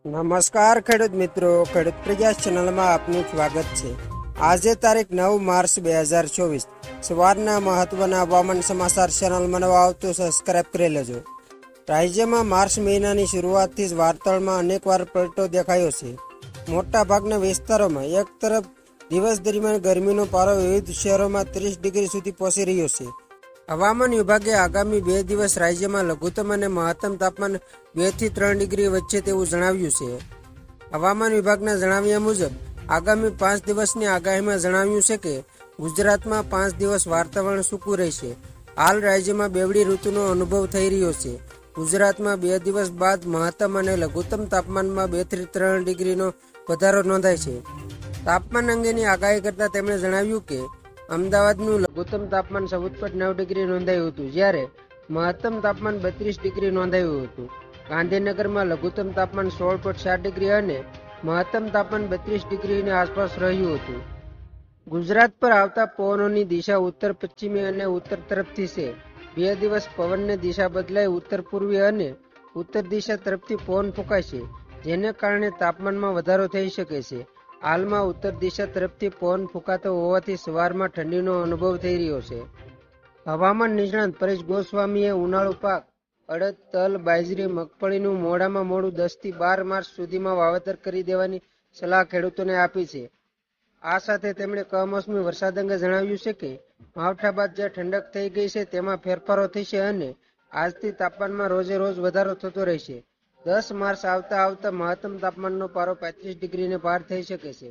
નમસ્કાર ખેડૂત મિત્રો, ખેડૂત પ્રયાસ ચેનલમાં આપનું સ્વાગત છે। આજે તારીખ 9 માર્ચ 2024 સવારના મહત્વના હવામાન સમાચાર ચેનલમાં નવા આવતો સબસ્ક્રાઇબ કરી લેજો। રાજ્યમાં માર્ચ મહિનાની શરૂઆતથી જ વાતાવરણમાં અનેકવાર પલટો દેખાયો છે। મોટા ભાગના વિસ્તારોમાં એક તરફ દિવસ દરમિયાન ગરમીનો પારો વિવિધ શહેરોમાં 30 ડિગ્રી સુધી પહોંચી રહ્યો છે। હવામાન વિભાગે આગામી 2 દિવસ રાજ્યમાં લઘુત્તમ અને મહત્તમ તાપમાન 2 થી 3 ડિગ્રી વચ્ચે તેવું જણાવ્યું છે। હવામાન વિભાગના જણાવ્યા મુજબ આગામી 5 દિવસની આગાહીમાં જણાવ્યું છે કે ગુજરાતમાં 5 દિવસ વાતાવરણ સૂકું રહેશે। હાલ રાજ્યમાં બેવડી ઋતુનો અનુભવ થઈ રહ્યો છે। ગુજરાતમાં 2 દિવસ બાદ મહત્તમ અને લઘુત્તમ તાપમાનમાં 2 થી 3 ડિગ્રીનો વધારો નોંધાય છે। તાપમાન અંગેની આગાહી કરતા તેમણે જણાવ્યું કે અમદાવાદનું લઘુત્તમ તાપમાન 14.9 ડિગ્રી નોંધાયું હતું, જ્યારે મહત્તમ તાપમાન 32 ડિગ્રી નોંધાયું હતું। ગાંધીનગરમાં લઘુત્તમ તાપમાન 16.4 ડિગ્રી અને મહત્તમ તાપમાન 32 ડિગ્રીની આસપાસ રહ્યું હતું। ગુજરાત પર આવતા પવનોની દિશા ઉત્તર પશ્ચિમી અને ઉત્તર તરફથી છે। 2 દિવસ પવનની દિશા બદલાઈ ઉત્તર પૂર્વીય અને ઉત્તર દિશા તરફથી પવન ફૂંકાશે, જેને કારણે તાપમાનમાં વધારો થઈ શકે છે। હાલમાં ઉત્તર દિશા તરફથી પવન ફૂંકાતો હોવાથી સવારમાં ઠંડીનો અનુભવ થઈ રહ્યો છે। હવામાન નિષ્ણાત પરેશ ગોસ્વામીએ ઉનાળુ પાક અડદ, તલ, બાજરી, મગફળીનું મોડામાં મોડું 10 થી 12 માર્ચ સુધીમાં વાવેતર કરી દેવાની સલાહ ખેડૂતોને આપી છે। આ સાથે તેમણે કમોસમી વરસાદ અંગે જણાવ્યું છે કે માવઠા બાદ જે ઠંડક થઈ ગઈ છે તેમાં ફેરફારો થશે અને આજથી તાપમાનમાં રોજે રોજ વધારો થતો રહેશે। 10 માર્ચ આવતા મહત્તમ તાપમાનનો પારો 35 ડિગ્રીને પાર થઈ શકે છે।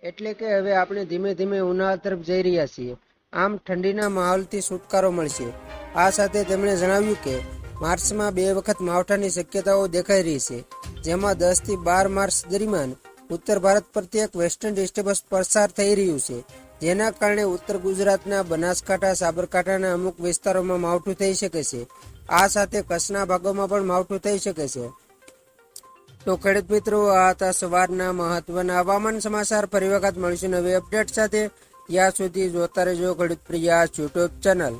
એટલે કે હવે આપણે ધીમે ધીમે ઉનાળા તરફ જઈ રહ્યા છીએ। આમ ઠંડીના માહોલથી છુટકારો મળશે। આ સાથે તેમણે જણાવ્યું કે માર્ચમાં 2 વખત માવઠાની શક્યતાઓ દેખાઈ રહી છે, જેમાં 10 થી 12 માર્ચ દરમિયાન ઉત્તર ભારત પરથી એક વેસ્ટર્ન ડિસ્ટર્બન્સ પસાર થઈ રહ્યું છે, જેના કારણે ઉત્તર ગુજરાતના બનાસકાંઠા, સાબરકાંઠાના અમુક વિસ્તારોમાં માવઠું થઈ શકે છે। આ સાથે કચ્છના ભાગોમાં પણ માવઠું થઈ શકે છે। તો ખેડૂત મિત્રો, આ હતા સવારના મહત્વના હવામાન સમાચાર। ફરી વખત મળીશું નવી અપડેટ સાથે। ત્યાં સુધી જોતા રહેજો ખેડૂત પ્રયાસ યુટ્યુબ ચેનલ।